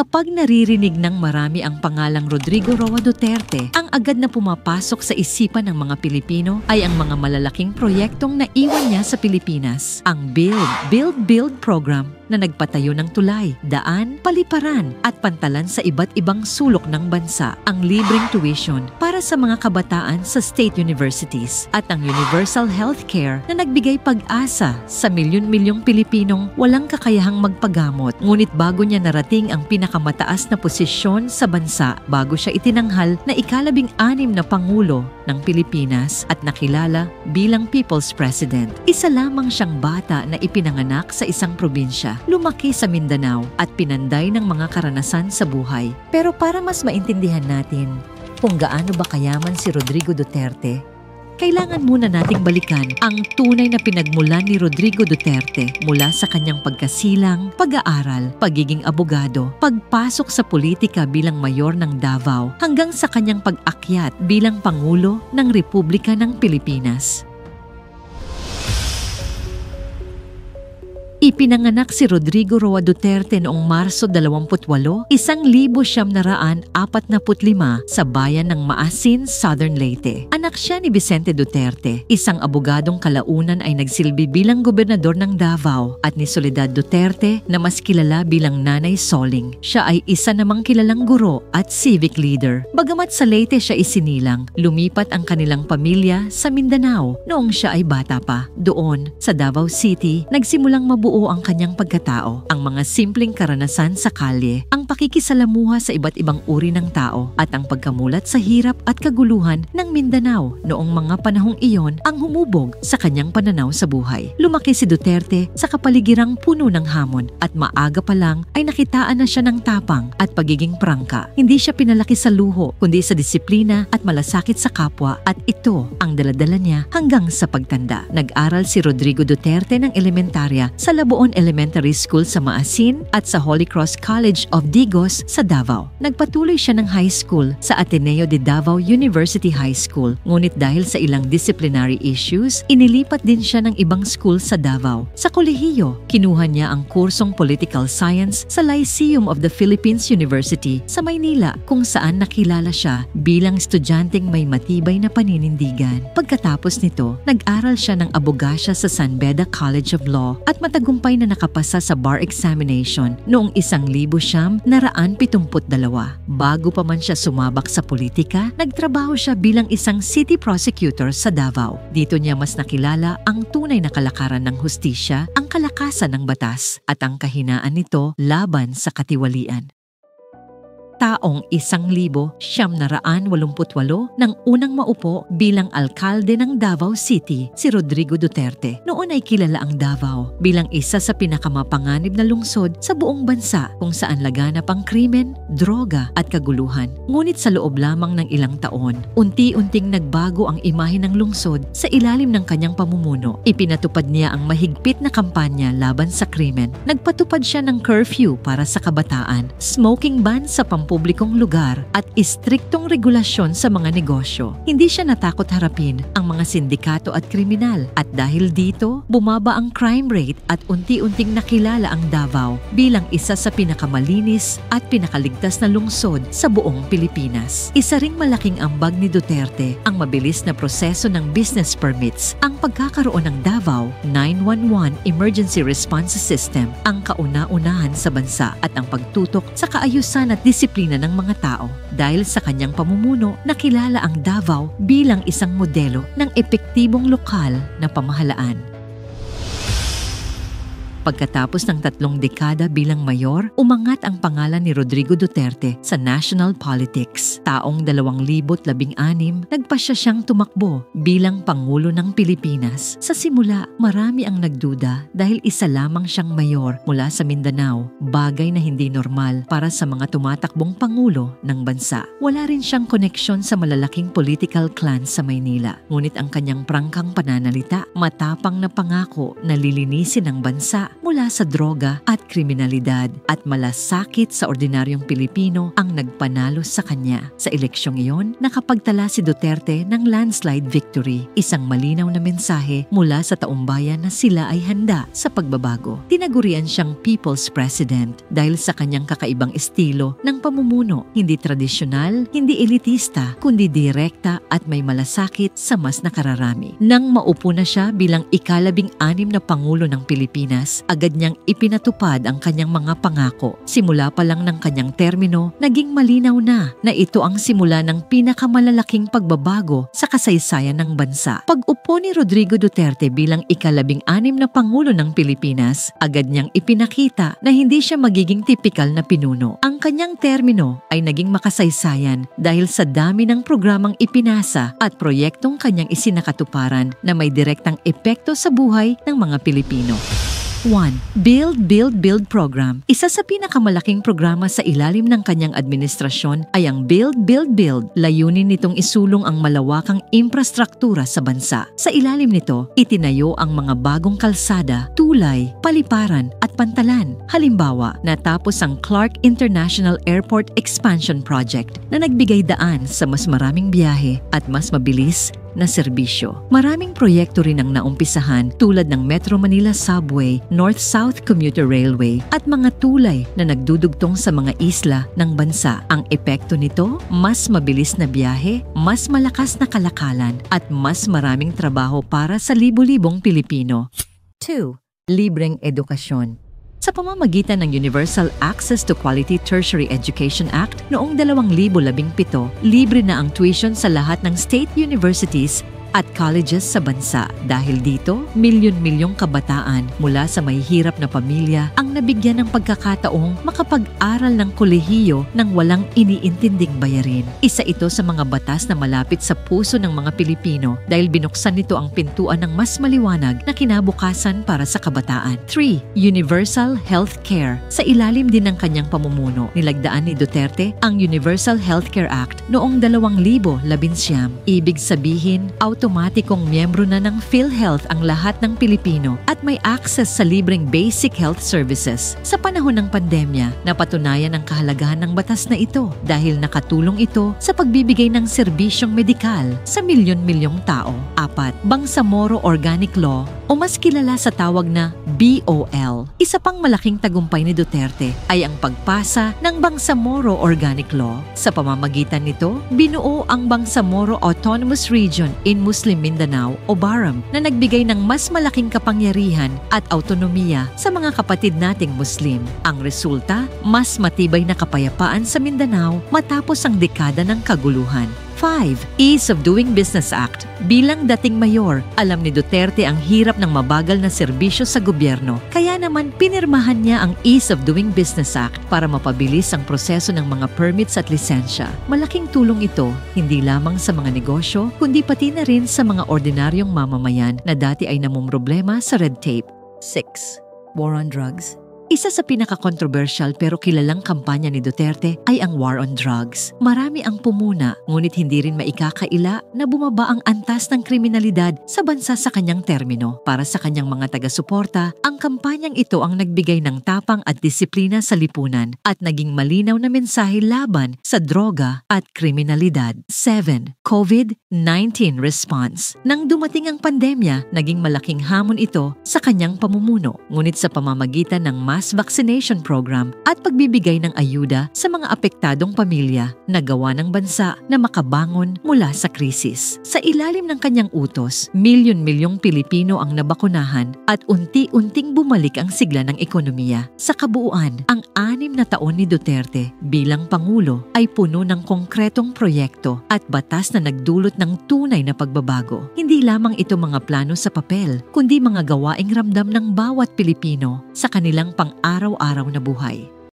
kapag naririnig ng marami ang pangalang Rodrigo Roa Duterte, ang agad na pumapasok sa isipan ng mga Pilipino ay ang mga malalaking proyektong naiwan niya sa Pilipinas. Ang Build program na nagpatayo ng tulay, daan, paliparan at pantalan sa iba't ibang sulok ng bansa, ang libreng tuition para sa mga kabataan sa state universities at ang universal healthcare na nagbigay pag-asa sa milyon-milyong Pilipinong walang kakayahang magpagamot. Ngunit bago niya narating ang pinakamataas na posisyon sa bansa, bago siya itinanghal na ika-16 na Pangulo ng Pilipinas at nakilala bilang People's President, isa lamang siyang bata na ipinanganak sa isang probinsya. Lumaki sa Mindanao at pinanday ng mga karanasan sa buhay. Pero para mas maintindihan natin kung gaano ba kayaman si Rodrigo Duterte, kailangan muna nating balikan ang tunay na pinagmulan ni Rodrigo Duterte mula sa kanyang pagkasilang, pag-aaral, pagiging abogado, pagpasok sa politika bilang mayor ng Davao hanggang sa kanyang pag-akyat bilang Pangulo ng Republika ng Pilipinas. Ipinanganak si Rodrigo Roa Duterte noong Marso 28, 1945 sa bayan ng Maasin, Southern Leyte. Anak siya ni Vicente Duterte, isang abogadong kalaunan ay nagsilbi bilang gobernador ng Davao, at ni Soledad Duterte na mas kilala bilang Nanay Soling. Siya ay isa namang kilalang guro at civic leader. Bagamat sa Leyte siya isinilang, lumipat ang kanilang pamilya sa Mindanao noong siya ay bata pa. Doon, sa Davao City, nagsimulang mabuo ang kanyang pagkatao, ang mga simpleng karanasan sa kalye, ang pakikisalamuha sa iba't ibang uri ng tao, at ang pagkamulat sa hirap at kaguluhan ng Mindanao noong mga panahong iyon ang humubog sa kanyang pananaw sa buhay. Lumaki si Duterte sa kapaligirang puno ng hamon at maaga pa lang ay nakitaan na siya ng tapang at pagiging prangka. Hindi siya pinalaki sa luho kundi sa disiplina at malasakit sa kapwa, at ito ang daladala niya hanggang sa pagtanda. Nag-aral si Rodrigo Duterte ng elementarya sa Labuon Elementary School sa Maasin at sa Holy Cross College of Digos sa Davao. Nagpatuloy siya ng high school sa Ateneo de Davao University High School, ngunit dahil sa ilang disciplinary issues, inilipat din siya ng ibang school sa Davao. Sa kolehiyo, kinuha niya ang kursong Political Science sa Lyceum of the Philippines University sa Maynila, kung saan nakilala siya bilang estudyanteng may matibay na paninindigan. Pagkatapos nito, nag-aral siya ng abogasya sa San Beda College of Law at matagumpay na nakapasa sa bar examination noong 1972. Bago pa man siya sumabak sa politika, nagtrabaho siya bilang isang city prosecutor sa Davao. Dito niya mas nakilala ang tunay na kalakaran ng hustisya, ang kalakasan ng batas, at ang kahinaan nito laban sa katiwalian. Taong 1988 nang unang maupo bilang alkalde ng Davao City si Rodrigo Duterte. Noon ay kilala ang Davao bilang isa sa pinakamapanganib na lungsod sa buong bansa, kung saan laganap ang krimen, droga at kaguluhan. Ngunit sa loob lamang ng ilang taon, unti-unting nagbago ang imahe ng lungsod sa ilalim ng kanyang pamumuno. Ipinatupad niya ang mahigpit na kampanya laban sa krimen. Nagpatupad siya ng curfew para sa kabataan, smoking ban sa publikong lugar at istriktong regulasyon sa mga negosyo. Hindi siya natakot harapin ang mga sindikato at kriminal, at dahil dito, bumaba ang crime rate at unti-unting nakilala ang Davao bilang isa sa pinakamalinis at pinakaligtas na lungsod sa buong Pilipinas. Isa ring malaking ambag ni Duterte ang mabilis na proseso ng business permits, ang pagkakaroon ng Davao 911 Emergency Response System, ang kauna-unahan sa bansa, at ang pagtutok sa kaayusan at disiplina ng mga tao. Dahil sa kanyang pamumuno, nakilala ang Davao bilang isang modelo ng epektibong lokal na pamahalaan. Pagkatapos ng 3 dekada bilang mayor, umangat ang pangalan ni Rodrigo Duterte sa national politics. Taong 2016, nagpasya siyang tumakbo bilang Pangulo ng Pilipinas. Sa simula, marami ang nagduda dahil isa lamang siyang mayor mula sa Mindanao, bagay na hindi normal para sa mga tumatakbong Pangulo ng bansa. Wala rin siyang koneksyon sa malalaking political clan sa Maynila. Ngunit ang kanyang prangkang pananalita, matapang na pangako na lilinisin ang bansa mula sa droga at kriminalidad at malasakit sa ordinaryong Pilipino ang nagpanalo sa kanya. Sa eleksyong iyon, nakapagtala si Duterte ng landslide victory, isang malinaw na mensahe mula sa taumbayan na sila ay handa sa pagbabago. Tinagurian siyang People's President dahil sa kanyang kakaibang estilo ng pamumuno, hindi tradisyonal, hindi elitista, kundi direkta at may malasakit sa mas nakararami. Nang maupo na siya bilang ika-16 na Pangulo ng Pilipinas, agad niyang ipinatupad ang kanyang mga pangako. Simula pa lang ng kanyang termino, naging malinaw na ito ang simula ng pinakamalalaking pagbabago sa kasaysayan ng bansa. Pag-upo ni Rodrigo Duterte bilang ika-16 na Pangulo ng Pilipinas, agad niyang ipinakita na hindi siya magiging tipikal na pinuno. Ang kanyang termino ay naging makasaysayan dahil sa dami ng programang ipinasa at proyektong kanyang isinakatuparan na may direktang epekto sa buhay ng mga Pilipino. 1. Build, Build, Build Program. Isa sa pinakamalaking programa sa ilalim ng kanyang administrasyon ay ang Build, Build, Build. Layunin nitong isulong ang malawakang infrastruktura sa bansa. Sa ilalim nito, itinayo ang mga bagong kalsada, tulay, paliparan at pantalan. Halimbawa, natapos ang Clark International Airport Expansion Project na nagbigay daan sa mas maraming biyahe at mas mabilis na serbisyo. Maraming proyekto rin ang naumpisahan tulad ng Metro Manila Subway, North-South Commuter Railway at mga tulay na nagdudugtong sa mga isla ng bansa. Ang epekto nito, mas mabilis na biyahe, mas malakas na kalakalan at mas maraming trabaho para sa libo-libong Pilipino. 2. Libreng edukasyon. Sa pamamagitan ng Universal Access to Quality Tertiary Education Act noong 2017, libre na ang tuition sa lahat ng state universities at colleges sa bansa. Dahil dito, milyon-milyong kabataan mula sa mahihirap na pamilya ang nabigyan ng pagkakataong makapag-aral ng kolehiyo nang walang iniintinding bayarin. Isa ito sa mga batas na malapit sa puso ng mga Pilipino dahil binuksan nito ang pintuan ng mas maliwanag na kinabukasan para sa kabataan. 3. Universal Health Care. Sa ilalim din ng kanyang pamumuno, nilagdaan ni Duterte ang Universal Healthcare Act noong 2019. Ibig sabihin, automatikong miyembro na ng PhilHealth ang lahat ng Pilipino at may access sa libreng basic health services. Sa panahon ng pandemya, napatunayan ang kahalagahan ng batas na ito dahil nakatulong ito sa pagbibigay ng serbisyong medikal sa milyon-milyong tao. 4. Bangsamoro Organic Law o mas kilala sa tawag na BOL. Isa pang malaking tagumpay ni Duterte ay ang pagpasa ng Bangsamoro Organic Law. Sa pamamagitan nito, binuo ang Bangsamoro Autonomous Region in Muslim Mindanao o BARM na nagbigay ng mas malaking kapangyarihan at autonomiya sa mga kapatid nating Muslim. Ang resulta, mas matibay na kapayapaan sa Mindanao matapos ang dekada ng kaguluhan. 5. Ease of Doing Business Act. Bilang dating mayor, alam ni Duterte ang hirap ng mabagal na serbisyo sa gobyerno. Kaya naman pinirmahan niya ang Ease of Doing Business Act para mapabilis ang proseso ng mga permits at lisensya. Malaking tulong ito, hindi lamang sa mga negosyo, kundi pati na rin sa mga ordinaryong mamamayan na dati ay namumroblema sa red tape. 6. War on Drugs. Isa sa pinaka-controversial pero kilalang kampanya ni Duterte ay ang war on drugs. Marami ang pumuna, ngunit hindi rin maikakaila na bumaba ang antas ng kriminalidad sa bansa sa kanyang termino. Para sa kanyang mga taga-suporta, ang kampanyang ito ang nagbigay ng tapang at disiplina sa lipunan at naging malinaw na mensahe laban sa droga at kriminalidad. 7. COVID-19 Response. Nang dumating ang pandemya, naging malaking hamon ito sa kanyang pamumuno. Ngunit sa pamamagitan ng mass vaccination program at pagbibigay ng ayuda sa mga apektadong pamilya, nagawa ng bansa na makabangon mula sa krisis. Sa ilalim ng kanyang utos, milyon-milyong Pilipino ang nabakunahan at unti-unting bumalik ang sigla ng ekonomiya. Sa kabuuan, ang 6 na taon ni Duterte bilang Pangulo ay puno ng konkretong proyekto at batas na nagdulot ng tunay na pagbabago. Hindi lamang ito mga plano sa papel, kundi mga gawaing ramdam ng bawat Pilipino sa kanilang pang-araw-araw na buhay.